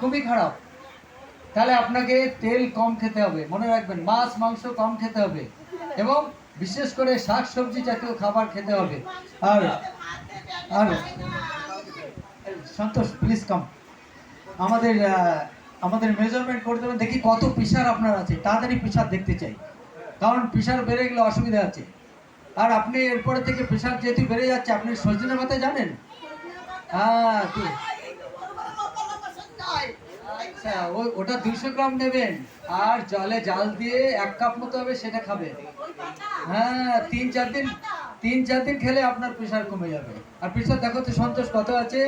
খুবই খারাপ। তাহলে আপনাকে তেল কম খেতে হবে, মনে রাখবেন, মাছ মাংস কম খেতে হবে এবং বিশেষ করে শাক সবজি জাতীয় খাবার খেতে হবে। আর আর সন্তোষ প্লিজ কাম, আমাদের আমাদের মেজারমেন্ট করে দেবেন, দেখি কত প্রেশার আপনার আছে, তাড়াতাড়ি প্রেশার দেখতে চাই, কারণ প্রেশার বেড়ে গেলে অসুবিধা আছে। আর আপনি এরপরে থেকে প্রেশার যেহেতু বেড়ে যাচ্ছে, আপনি সজনে পাতা জানেন? হ্যাঁ, আচ্ছা, ওটা 200 গ্রাম নেবেন আর জলে জাল দিয়ে 1 কাপ মতো হবে, সেটা খাবেন। হ্যাঁ, 3-4 দিন খেলে আপনার প্রেশার কমে যাবে। আর প্রেশার দেখো তো সন্তোষ কত আছে?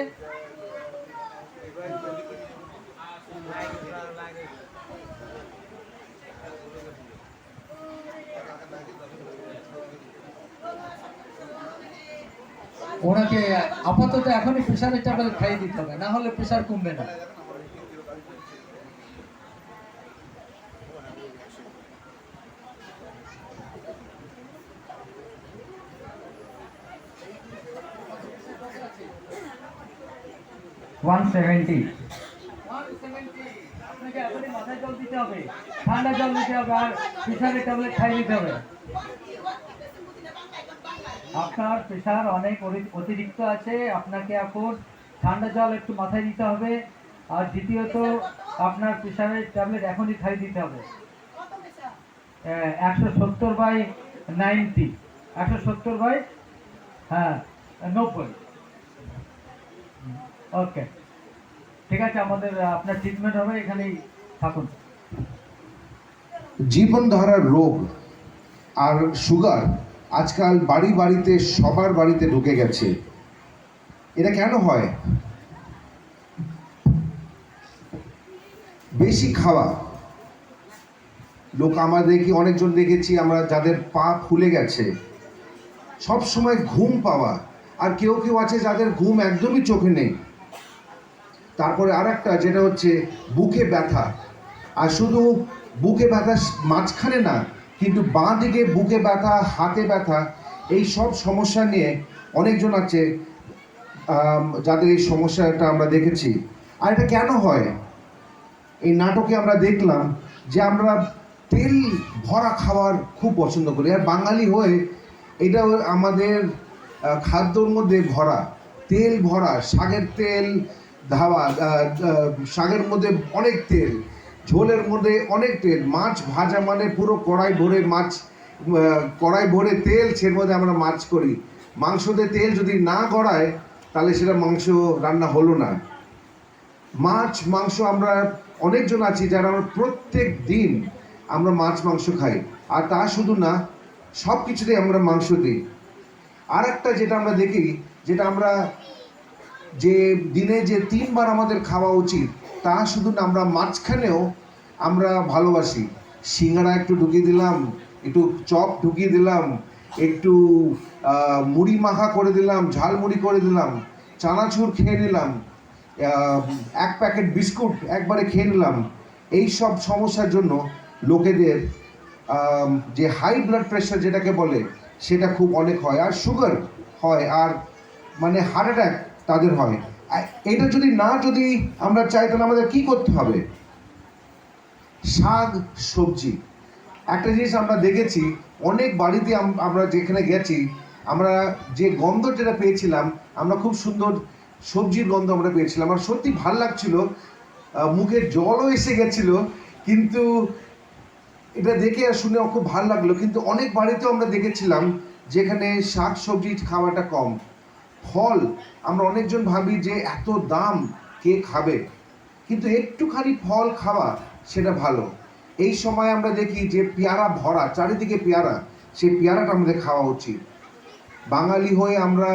ওনাকে আপাতত এখনই প্রেশারের ট্যাবলেট খাইয়ে দিতে হবে, না হলে প্রেশার কমবে না। আপনাকে এখনই মাথায় জল দিতে হবে, ঠান্ডা জল দিতে হবে আর প্রেশারের ট্যাবলেট খাইয়ে দিতে হবে। আপনার প্রেশার অনেক অতিরিক্ত আছে, আপনাকে এখন ঠান্ডা জল একটু মাথায় দিতে হবে। আর দ্বিতীয়ত আপনার প্রেশারের ট্যাবলেট এখনই খাইয়ে দিতে হবে। 170/90, 170/, হ্যাঁ, 90। ওকে, ঠিক আছে, আমাদের আপনার ট্রিটমেন্ট হবে, এখানেই থাকুন। জীবনধারার রোগ আর সুগার আজকাল বাড়ি বাড়িতে সবার বাড়িতে ঢুকে গেছে। এটা কেন হয়? বেশি খাওয়া। লোক অনেকজন দেখেছি আমরা যাদের পা ফুলে গেছে, সব সময় ঘুম পাওয়া, আর কেউ কেউ আছে যাদের ঘুম একদমই চোখে নেই। তারপরে আর একটা যেটা হচ্ছে বুকে ব্যথা, আর শুধু বুকে ব্যথা মাঝখানে না, কিন্তু বাঁ দিকে বুকে ব্যথা, হাতে ব্যথা, এই সব সমস্যা নিয়ে অনেকজন আছে যাদের এই সমস্যাটা আমরা দেখেছি। আর এটা কেন হয়? এই নাটকে আমরা দেখলাম যে আমরা তেল ভরা খাবার খুব পছন্দ করি, আর বাঙালি হয়ে এটা আমাদের খাদ্যর মধ্যে ভরা, তেল ভরা, শাকের তেল, শাকের মধ্যে অনেক তেল, ঝোলের মধ্যে অনেক তেল, মাছ ভাজা মানে পুরো কড়াই ভরে মাছ, কড়াই ভরে তেল, সের মধ্যে আমরা মাছ করি। মাংসতে তেল যদি না গড়ায় তাহলে সেটা মাংস রান্না হলো না। মাছ মাংস আমরা অনেকজন আছি যারা আমরা প্রত্যেক দিন আমরা মাছ মাংস খাই, আর তা শুধু না, সব কিছুতেই আমরা মাংস দিই। আর একটা যেটা আমরা দেখি, যেটা আমরা যে দিনে যে 3 বার আমাদের খাওয়া উচিত, তা শুধু না, আমরা মাঝখানেও আমরা ভালোবাসি। সিঙ্গাড়া একটু ঢুকিয়ে দিলাম, একটু চপ ঢুকিয়ে দিলাম, একটু মুড়ি মাখা করে দিলাম, ঝালমুড়ি করে দিলাম, চানাচুর খেয়ে নিলাম, 1 প্যাকেট বিস্কুট একবারে খেয়ে নিলাম। এই সব সমস্যার জন্য লোকেদের যে হাই ব্লাড প্রেশার যেটাকে বলে, সেটা খুব অনেক হয়, আর সুগার হয়, আর মানে হার্ট অ্যাটাক তাদের হয়। এটা যদি আমরা চাই, তাহলে আমাদের কী করতে হবে? শাক সবজি। একটা জিনিস আমরা দেখেছি অনেক বাড়িতে, আমরা যেখানে গেছি, আমরা যে গন্ধ যেটা পেয়েছিলাম, আমরা খুব সুন্দর সবজির গন্ধ আমরা পেয়েছিলাম, আর সত্যি ভাল লাগছিল, মুখে জলও এসে গেছিল। কিন্তু এটা দেখে আর শুনে খুব ভালো লাগলো। কিন্তু অনেক বাড়িতেও আমরা দেখেছিলাম যেখানে শাক সবজি খাওয়াটা কম। ফল, আমরা অনেকজন ভাবি যে এত দাম, কে খাবে? কিন্তু একটুখানি ফল খাওয়া সেটা ভালো। এই সময় আমরা দেখি যে পেয়ারা ভরা, চারিদিকে পেয়ারা, সেই পেয়ারাটা আমাদের খাওয়া উচিত। বাঙালি হয়ে আমরা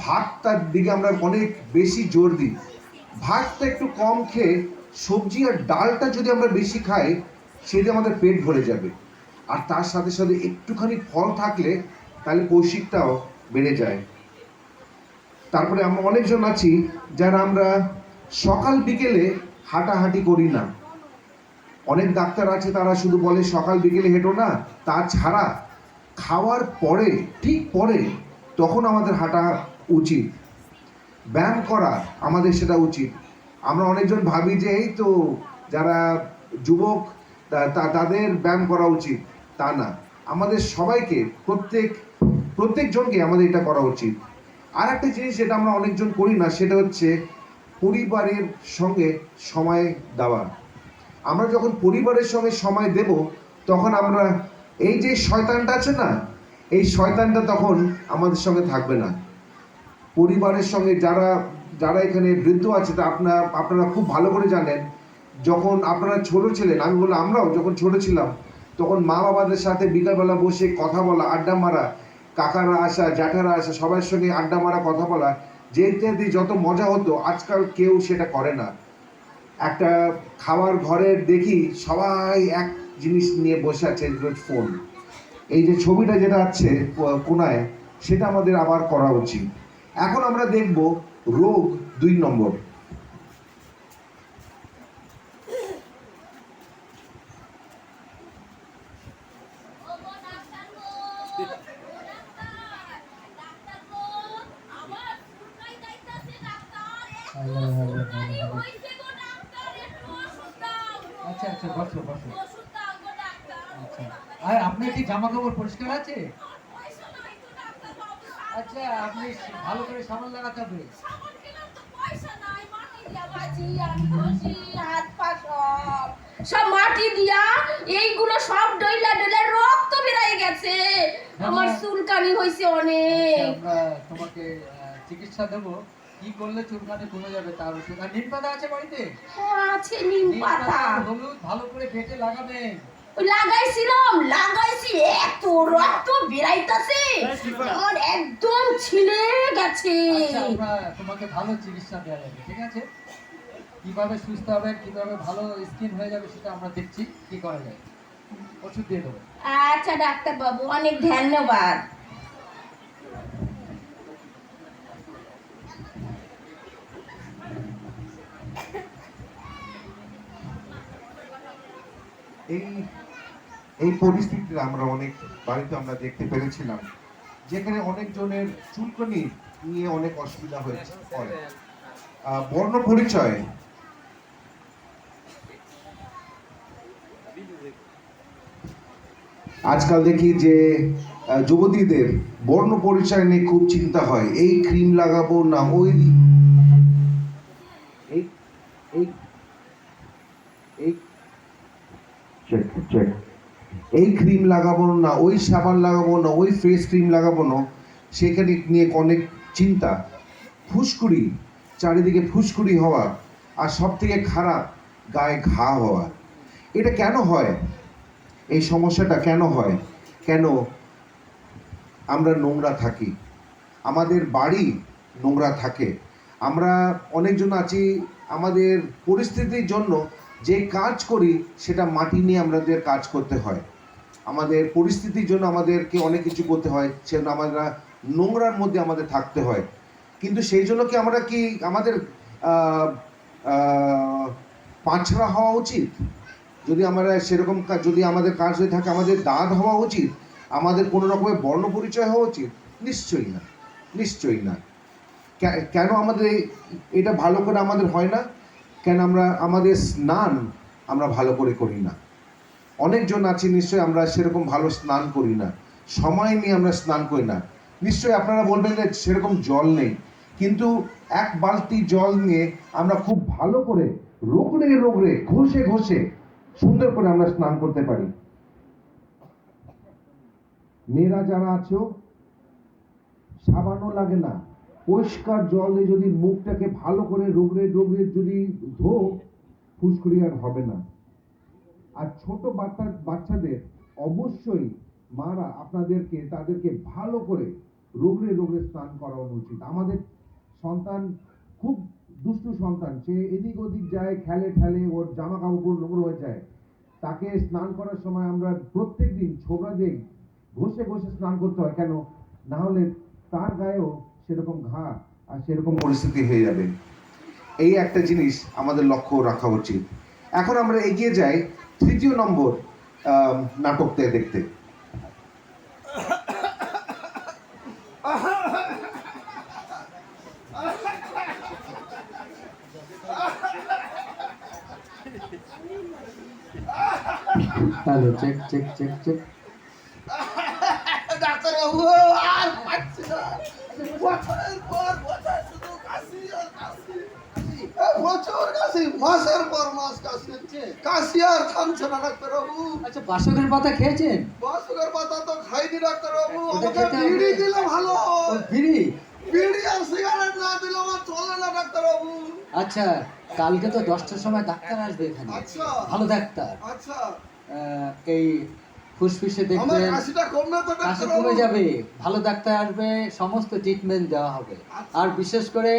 ভাতটার দিকে আমরা অনেক বেশি জোর দিই। ভাতটা একটু কম খেয়ে সবজি আর ডালটা যদি আমরা বেশি খাই, সেটা আমাদের পেট ভরে যাবে। আর তার সাথে সাথে একটুখানি ফল থাকলে তাহলে পৌষ্টিকটাও বেড়ে যায়। তারপরে আমরা অনেকজন আছি যারা আমরা সকাল বিকেলে হাঁটাহাঁটি করি না। অনেক ডাক্তার আছে তারা শুধু বলে সকাল বিকেলে হেঁটো না, তাছাড়া খাওয়ার পরে, ঠিক পরে, তখন আমাদের হাঁটা উচিত, ব্যায়াম করা আমাদের সেটা উচিত। আমরা অনেকজন ভাবি যে এই তো যারা যুবক তাদের ব্যায়াম করা উচিত, তা না। আমাদের সবাইকে প্রত্যেকজনকে আমাদের এটা করা উচিত। আর একটা জিনিস যেটা আমরা অনেকজন করি না, সেটা হচ্ছে পরিবারের সঙ্গে সময় দেওয়া। আমরা যখন পরিবারের সঙ্গে সময় দেব, তখন আমরা এই যে শয়তানটা আছে না, এই শয়তানটা তখন আমাদের সঙ্গে থাকবে না। পরিবারের সঙ্গে যারা যারা এখানে বৃদ্ধ আছে, তা আপনারা খুব ভালো করে জানেন, যখন আপনারা ছোট ছিলেন, আমি বললাম আমরাও যখন ছোট ছিলাম, তখন মা বাবাদের সাথে বিকালবেলা বসে কথা বলা, আড্ডা মারা, কাকারা আসা, জ্যাঠারা আসা, সবার সঙ্গে আড্ডা মারা, কথা বলা, যে ইত্যাদি যত মজা হতো, আজকাল কেউ সেটা করে না। একটা খাওয়ার ঘরের দেখি সবাই এক জিনিস নিয়ে বসে আছে, ফোন। এই যে ছবিটা যেটা আছে কোনায়, সেটা আমাদের আবার করা উচিত। এখন আমরা দেখব রোগ 2 নম্বর। আচ্ছা আচ্ছা, বসো বসো। আচ্ছা, আর আপনার কি জামা কাপড় পরিষ্কার আছে? আচ্ছা, আপনি ভালো করে সাবান লাগাতে হবে। সব মাটি দিয়া এইগুলো সব ডইলা ডইলা রক্ত বেরিয়ে গেছে। আমার চুলকানি হয়েছে অনেক। আমরা তোমাকে চিকিৎসা দেবো, কি করলে চুলকানি কমে যাবে তার ওষুধ। আর নিম পাতা আছে বাড়িতে? হ্যাঁ আছে নিম পাতা। হলুদ ভালো করে বেটে লাগাবেন। লাগাইছি, এত রক্ত বেরাইতাছে, আমার একদম ছিলে গেছে। আচ্ছা, আমরা তোমাকে ভালো চিকিৎসা দেওয়া যাবে, ঠিক আছে? কিভাবে সুস্থ হবেন, কিভাবে ভালো স্কিন হয়ে যাবে, সেটা আমরা দেখছি কি করা যায়। ওষুধ দিয়ে দেবো। আচ্ছা ডাক্তার বাবু, অনেক ধন্যবাদ। এই পরিস্থিতিতে আমরা অনেক বাড়িতে আমরা দেখতে পেরেছিলাম, যেখানে অনেকজনের চুলকানি নিয়ে অনেক অসুবিধা হয়েছে। বর্ণ পরিচয়, আজকাল দেখি যে যুবতীদের বর্ণ পরিচয় নিয়ে খুব চিন্তা হয়, এই ক্রিম লাগাবো না ওই এই ক্রিম লাগাবো না, ওই সাবান লাগাবো না, ওই ফেস ক্রিম লাগাবো না, সেখানে নিয়ে অনেক চিন্তা। ফুসকুড়ি, চারিদিকে ফুসকুড়ি হওয়া, আর সব থেকে খারাপ গায়ে ঘা হওয়া। এটা কেন হয়? এই সমস্যাটা কেন হয়? কেন? আমরা নোংরা থাকি, আমাদের বাড়ি নোংরা থাকে। আমরা অনেকজন আছি, আমাদের পরিস্থিতির জন্য যে কাজ করি সেটা মাটি নিয়ে আমাদের কাজ করতে হয়। আমাদের পরিস্থিতির জন্য আমাদেরকে অনেক কিছু করতে হয়, সেজন্য আমরা নোংরার মধ্যে আমাদের থাকতে হয়। কিন্তু সেই জন্য কি আমরা কি আমাদের পাঁচড়া হওয়া উচিত? যদি আমরা সেরকম যদি আমাদের কাজ হয়ে থাকে, আমাদের দাঁত হওয়া উচিত? আমাদের কোনো রকমের বর্ণ পরিচয় হওয়া উচিত? নিশ্চয়ই না, নিশ্চয়ই না। কেন আমাদের এটা ভালো করে আমাদের হয় না? কেন আমরা আমাদের স্নান আমরা ভালো করে করি না? অনেকজন আছে নিশ্চয়ই আমরা সেরকম ভালো স্নান করি না, সময় নিয়ে আমরা স্নান করি না। নিশ্চয়ই আপনারা বলবেন যে সেরকম জল নেই, কিন্তু এক বালতি জল নিয়ে আমরা খুব ভালো করে রোগড়ে ঘষে ঘষে সুন্দর করে আমরা স্নান করতে পারি। মেয়েরা যারা আছো, সাবানও লাগে না, পরিষ্কার জলে যদি মুখটাকে ভালো করে রোগড়ে যদি ধো, ফুসকুড়ি আর হবে না। আর ছোট বাচ্চাদের অবশ্যই মারা তাদেরকে ভালো করে রোগড়ে স্নান করানো উচিত। আমাদের সন্তান খুব দুষ্টু সন্তান, সে এদিক ওদিক যায়, খেলে, ওর জামা কাপড় নোংরা হয়ে যায়। তাকে স্নান করার সময় আমরা প্রত্যেক দিন ছোবড়া দিয়ে ঘষে স্নান করতে হয়। কেন? না হলে তার গায়েও সেরকম ঘা আর সেরকম পরিস্থিতি হয়ে যাবে। এই একটা জিনিস আমাদের লক্ষ্য রাখা উচিত। এখন আমরা এগিয়ে যাই 3 নম্বর নাটকটা দেখতে। Hello, check check check check. ডাক্তারবাবু আর পাচ্ছি না, বছরের পর বছর শুধু কাশি আর কাশি, প্রচুর কাশি, মাসের পর মাস কাশি, কাশি আর থামছে না ডাক্তারবাবু। আচ্ছা, বাসকের পাতা খেয়েছেন? বাসুকের পাতা তো খাইনি ডাক্তারবাবু, ওটা আমাকে খেতে হবে। বিড়ি দিলে ভালো ও, হয়। বিড়ি? বিড়ি আর সিগারেট না দিলে আমার চলে না ডাক্তারবাবু। আচ্ছা, কালকে তো 10টার সময় ডাক্তার আসবে এখানে, আচ্ছা ভালো ডাক্তার। আচ্ছা, এই ফুসফুসে আমার দেখবেন কাশিটা কমবে তো কাশি ডাক্তারবাবু? কমে যাবে, ভালো ডাক্তার আসবে, সমস্ত ট্রিটমেন্ট দেওয়া হবে। আচ্ছা। আর বিশেষ করে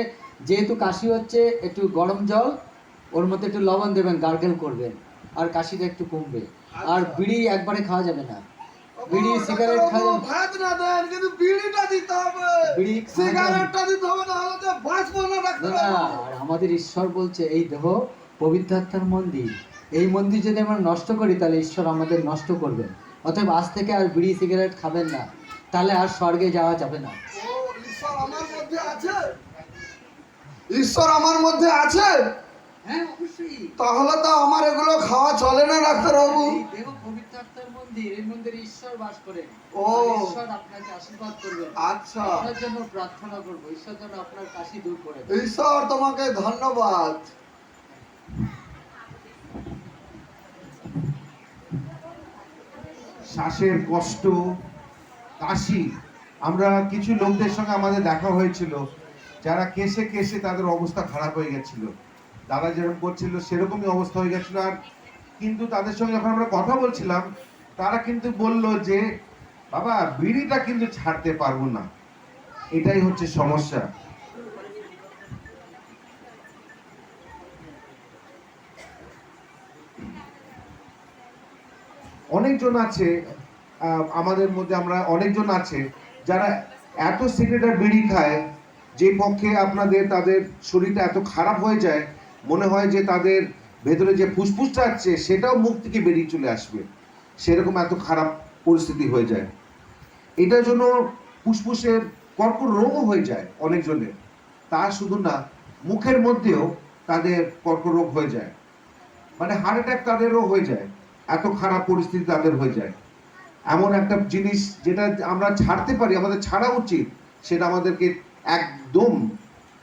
যেহেতু কাশি হচ্ছে, একটু গরম জল ওর মধ্যে একটু লবণ দেবেন, গার্গেল করবেন, আর কাশিটা একটু কমবে। আর আচ্ছা। বিড়ি একবারে খাওয়া যাবে না, বাবু, বিড়ি সিগারেট ডাক্তারবাবু, খাওয়া যাবে। ভাত না দেন, কিন্তু বিড়িটা দিতে হবে, বিড়ি খাওয়া যাবে না। সিগারেটটা দিতে হবে, না হলে তো বাঁচবো না না, ডাক্তারবাবু। আর আমাদের ঈশ্বর বলছে এই দেহ পবিত্র আত্মার মন্দির, এই মন্দির যদি আমরা নষ্ট করি তাহলে ঈশ্বর আমাদের নষ্ট করবেন। অতএব আজ থেকে আর বিড়ি সিগারেট খাবেন না, তাহলে আর স্বর্গে যাওয়া যাবে না। ও, ঈশ্বর আমার মধ্যে আছে, ঈশ্বর আমার মধ্যে আছে, হ্যাঁ, অবশ্যই। তাহলে তো আমার এগুলো খাওয়া চলে না ডাক্তারবাবু। এই দেহ পবিত্র আত্মার মন্দির, এই মন্দিরে ঈশ্বর বাস করেন। ও। আর ঈশ্বর আপনাকে আশীর্বাদ করবেন, আচ্ছা, আপনার জন্য প্রার্থনা করবো, ঈশ্বর যেন আপনার কাশি দূর করে দেন। ঈশ্বর তোমাকে ধন্যবাদ। শ্বাসের কষ্ট, কাশি, আমরা কিছু লোকদের সঙ্গে আমাদের দেখা হয়েছিল যারা কেসে কেসে তাদের অবস্থা খারাপ হয়ে গেছিল, দাদা যেরকম করছিল সেরকমই অবস্থা হয়ে গেছিল। আর কিন্তু তাদের সঙ্গে যখন আমরা কথা বলছিলাম, তারা কিন্তু বলল যে বাবা, বিড়িটা কিন্তু ছাড়তে পারবো না, এটাই হচ্ছে সমস্যা। অনেকজন আছে আমাদের মধ্যে, আমরা অনেকজন আছে যারা এত সিগারেট আর বিড়ি খায় যে পক্ষে আপনাদের তাদের শরীরটা এত খারাপ হয়ে যায়, মনে হয় যে তাদের ভেতরে যে ফুসফুসটা আছে সেটাও মুখ থেকে বেরিয়ে চলে আসবে, সেরকম এত খারাপ পরিস্থিতি হয়ে যায়। এটার জন্য ফুসফুসের কর্কট রোগও হয়ে যায় অনেকজনের। তা শুধু না, মুখের মধ্যেও তাদের কর্কট রোগ হয়ে যায়, মানে হার্ট অ্যাটাক তাদেরও হয়ে যায়, এত খারাপ পরিস্থিতি তাদের হয়ে যায়। এমন একটা জিনিস যেটা আমরা ছাড়তে পারি, আমাদের ছাড়া উচিত, সেটা আমাদেরকে একদম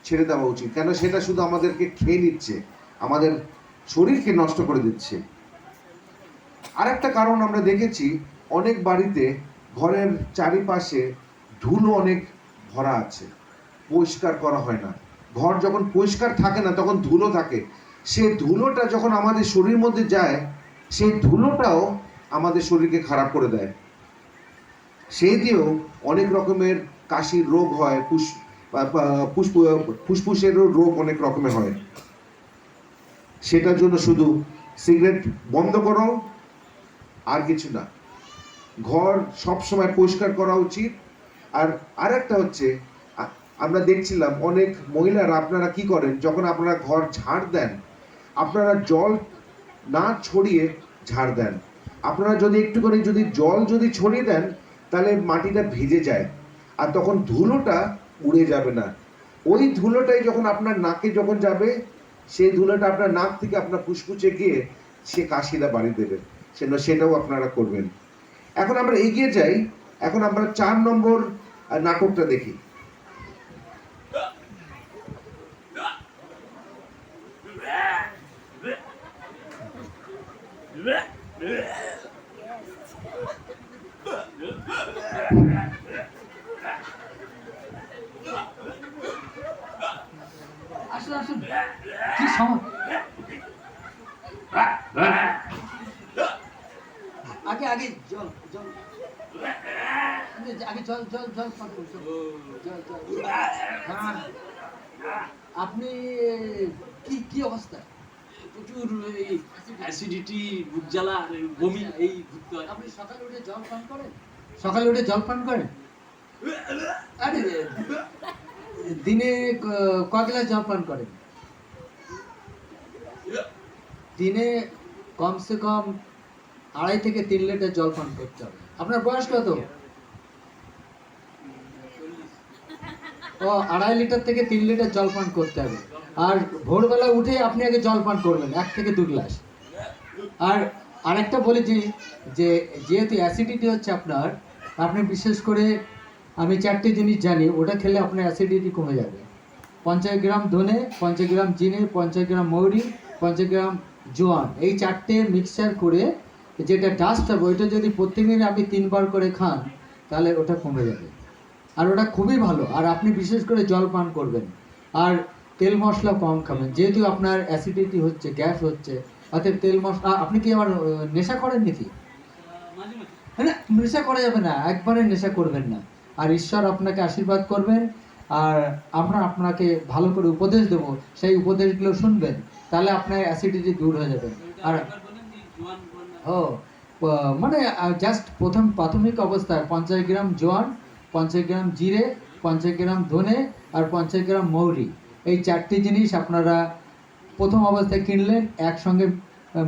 ছেড়ে দেওয়া উচিত, কেন সেটা শুধু আমাদেরকে খেয়ে নিচ্ছে, আমাদের শরীরকে নষ্ট করে দিচ্ছে। আর একটা কারণ আমরা দেখেছি, অনেক বাড়িতে ঘরের চারিপাশে ধুলো অনেক ভরা আছে, পরিষ্কার করা হয় না। ঘর যখন পরিষ্কার থাকে না তখন ধুলো থাকে, সেই ধুলোটা যখন আমাদের শরীরের মধ্যে যায়, সেই ধুলোটাও আমাদের শরীরকে খারাপ করে দেয়। সেই দিয়েও অনেক রকমের কাশির রোগ হয়, ফুসফুসেরও রোগ অনেক রকমের হয়। সেটার জন্য শুধু সিগারেট বন্ধ করো, আর কিছু না। ঘর সবসময় পরিষ্কার করা উচিত। আর আরেকটা হচ্ছে, আমরা দেখছিলাম অনেক মহিলারা, আপনারা কি করেন যখন আপনারা ঘর ঝাড় দেন, আপনারা জল না ছড়িয়ে ঝাড় দেন। আপনারা যদি একটুখানি যদি জল যদি ছড়িয়ে দেন, তাহলে মাটিটা ভিজে যায়, আর তখন ধুলোটা উড়ে যাবে না। ওই ধুলোটাই যখন আপনার নাকে যখন যাবে, সেই ধুলোটা আপনার নাক থেকে আপনার ফুসফুসে গিয়ে সে কাশিটা বাড়িয়ে দেবে, সেটাও আপনারা করবেন। এখন আমরা এগিয়ে যাই, এখন আমরা 4 নম্বর নাটকটা দেখি। আসুন আসুন, কি আগে আগে জল জল, আগে জল জল জল পান করুন, জল জল। হ্যাঁ। আপনি কি কি অবস্থা? প্রচুর এই অ্যাসিডিটি, বুক জ্বালা, বমি, এই ভুগতে হয়। আপনি সকালে উঠে জল পান করেন? সকালে উঠে জল পান করেন? আরে, দিনে ক গ্লাস জল পান করেন? দিনে কমসে কম 2.5 থেকে 3 লিটার জল পান করতে হবে। আপনার বয়স কত? ও, 2.5 লিটার থেকে 3 লিটার জল পান করতে হবে। আর ভোরবেলা উঠে আপনি আগে জল পান করবেন 1 থেকে 2 গ্লাস। আর আরেকটা বলেছি যে যেহেতু অ্যাসিডিটি হচ্ছে আপনার, আপনি বিশেষ করে আমি 4টে জিনিস জানি, ওটা খেলে আপনার অ্যাসিডিটি কমে যাবে। 50 গ্রাম ধনে, 50 গ্রাম জিরে, 50 গ্রাম মৌরি, 50 গ্রাম জোয়ান, এই 4টে মিক্সচার করে যেটা ডাস্ট হবে, ওইটা যদি প্রত্যেকদিন আপনি 3 বার করে খান তাহলে ওটা কমে যাবে। আর ওটা খুবই ভালো। আর আপনি বিশেষ করে জল পান করবেন, আর তেল মশলা কম খাবেন, যেহেতু আপনার অ্যাসিডিটি হচ্ছে, গ্যাস হচ্ছে, অর্থাৎ তেল মশলা। আপনি কি আবার নেশা করেন নাকি? মাঝে মাঝে না, নেশা করা যাবে না, একবারে নেশা করবেন না। আর ঈশ্বর আপনাকে আশীর্বাদ করবেন, আর আমরা আপনাকে ভালো করে উপদেশ দেব, সেই উপদেশগুলো শুনবেন, তাহলে আপনার অ্যাসিডিটি দূর হয়ে যাবে। আর এবার বলেন যে জোয়ান বলেন না। ও মানে জাস্ট প্রথম প্রাথমিক অবস্থায় 50 গ্রাম জোয়ান, 50 গ্রাম জিরে, 50 গ্রাম ধনে আর 50 গ্রাম মৌরি, এই 4টে জিনিস আপনারা প্রথম অবস্থায় কিনলেন, একসঙ্গে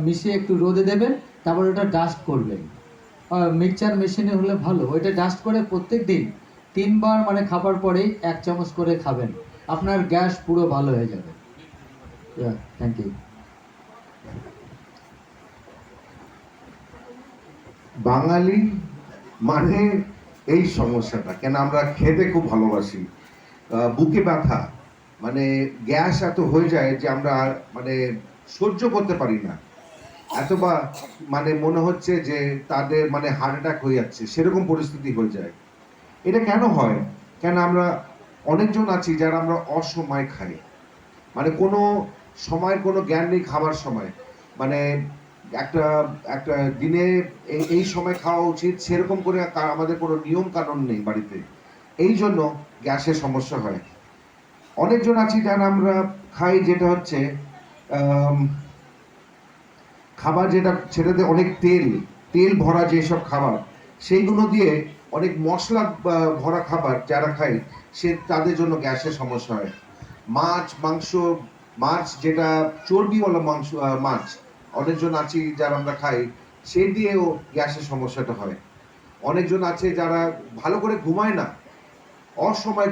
মিশিয়ে একটু রোদে দেবেন, তারপর ওটা ডাস্ট করবেন। মিক্সচার মেশিনে হলে ভালো, ওইটা ডাস্ট করে প্রত্যেক দিন 3 বার, মানে খাবার পরেই 1 চামচ করে খাবেন, আপনার গ্যাস পুরো ভালো হয়ে যাবে। Thank you. বাঙালি মানে এই সমস্যাটা, কেন আমরা খেতে খুব ভালোবাসি, বুকে ব্যথা, মানে গ্যাস এত হয়ে যায় যে আমরা মানে সহ্য করতে পারি না, এত বা মানে মনে হচ্ছে যে তাদের মানে হার্ট অ্যাটাক হয়ে যাচ্ছে, সেরকম পরিস্থিতি হয়ে যায়। এটা কেন হয়? কেন আমরা অনেকজন আছি যারা আমরা অসময় খাই, মানে কোনো সময়ের কোনো জ্ঞান নেই খাবার সময়, মানে একটা একটা দিনে এই সময় খাওয়া উচিত সেরকম করে আমাদের কোনো নিয়ম কানুন নেই বাড়িতে, এই জন্য গ্যাসের সমস্যা হয়। অনেকজন আছি যারা আমরা খাই যেটা হচ্ছে খাবার যেটা, সেটাতে অনেক তেল তেল ভরা যেসব খাবার, সেইগুলো দিয়ে অনেক মশলা ভরা খাবার যারা খায়, তাদের জন্য গ্যাসের সমস্যা হয়। মাছ মাংস, মাছ যেটা চর্বিওয়ালা মাংস, মাছ অনেকজন আছি যারা আমরা খাই, সেই দিয়েও গ্যাসের সমস্যাটা হয়। অনেকজন আছে যারা ভালো করে ঘুমায় না, অসময়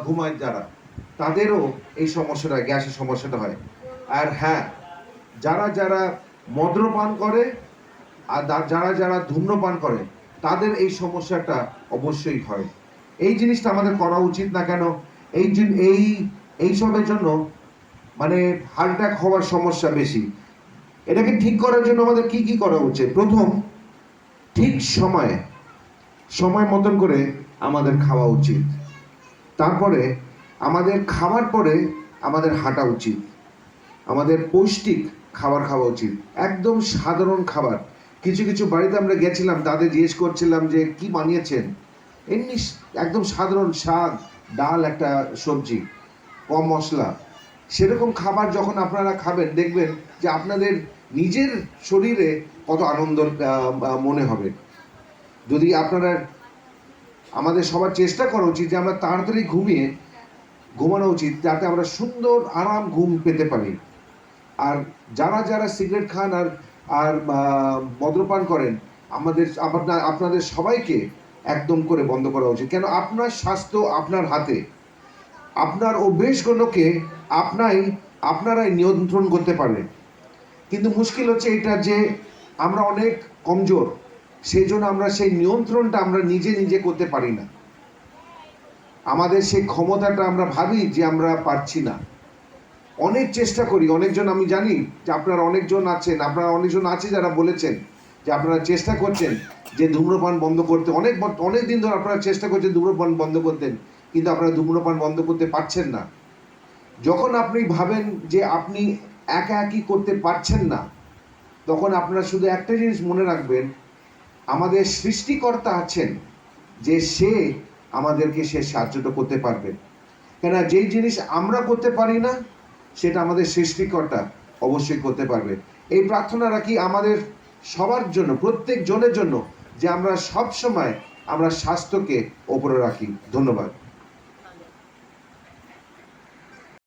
ঘুমায় যারা, তাদেরও এই সমস্যাটা, গ্যাসের সমস্যাটা হয়। আর হ্যাঁ, যারা যারা মদ্যপান করে আর যারা যারা ধূম্রপান করে, তাদের এই সমস্যাটা অবশ্যই হয়। এই জিনিসটা আমাদের করা উচিত না, কেন এইসবের জন্য মানে হার্ট অ্যাটাক হওয়ার সমস্যা বেশি। এটাকে ঠিক করার জন্য আমাদের কি কি করা উচিত? প্রথম, ঠিক সময় মতন করে আমাদের খাওয়া উচিত। তারপরে আমাদের খাওয়ার পরে আমাদের হাঁটা উচিত, আমাদের পৌষ্টিক খাবার খাওয়া উচিত, একদম সাধারণ খাবার। কিছু কিছু বাড়িতে আমরা গেছিলাম, তাদের জিজ্ঞেস করছিলাম যে কি বানিয়েছেন, এমনি একদম সাধারণ শাক ডাল একটা সবজি, কম মশলা, সেরকম খাবার যখন আপনারা খাবেন, দেখবেন যে আপনাদের নিজের শরীরে কত আনন্দ মনে হবে। যদি আপনারা, আমাদের সবার চেষ্টা করা উচিত যে আমরা তাড়াতাড়ি ঘুমানো উচিত, যাতে আমরা সুন্দর আরাম ঘুম পেতে পারি। আর যারা যারা সিগারেট খান আর মদ্যপান করেন, আপনাদের সবাইকে একদম করে বন্ধ করা উচিত, কেন আপনার স্বাস্থ্য আপনার হাতে। আপনার অভ্যেসগুলোকে আপনারাই নিয়ন্ত্রণ করতে পারেন। কিন্তু মুশকিল হচ্ছে এটা যে আমরা অনেক কমজোর, সেই জন্য আমরা সেই নিয়ন্ত্রণটা আমরা নিজে করতে পারি না। আমাদের সেই ক্ষমতাটা আমরা ভাবি যে আমরা পারছি না, অনেক চেষ্টা করি। অনেকজন, আমি জানি যে আপনারা অনেকজন আছে যারা বলেছেন যে আপনারা চেষ্টা করছেন যে ধূম্রপান বন্ধ করতে, অনেক দিন ধরে আপনারা চেষ্টা করছেন ধূম্রপান বন্ধ করতেন, কিন্তু আপনারা ধূম্রপান বন্ধ করতে পারছেন না। যখন আপনি ভাবেন যে আপনি একাকী করতে পারছেন না, তখন আপনারা শুধু একটা জিনিস মনে রাখবেন, আমাদের সৃষ্টিকর্তা আছেন, যে সে আমাদেরকে সে সাহায্যটা করতে পারবেন। কেন যেই জিনিস আমরা করতে পারি না, সেটা আমাদের সৃষ্টিকর্তা অবশ্যই করতে পারবে। এই প্রার্থনা রাখি আমাদের সবার জন্য, প্রত্যেক জনের জন্য, যে আমরা সব সময় আমরা স্বাস্থ্যকে ওপরে রাখি। ধন্যবাদ।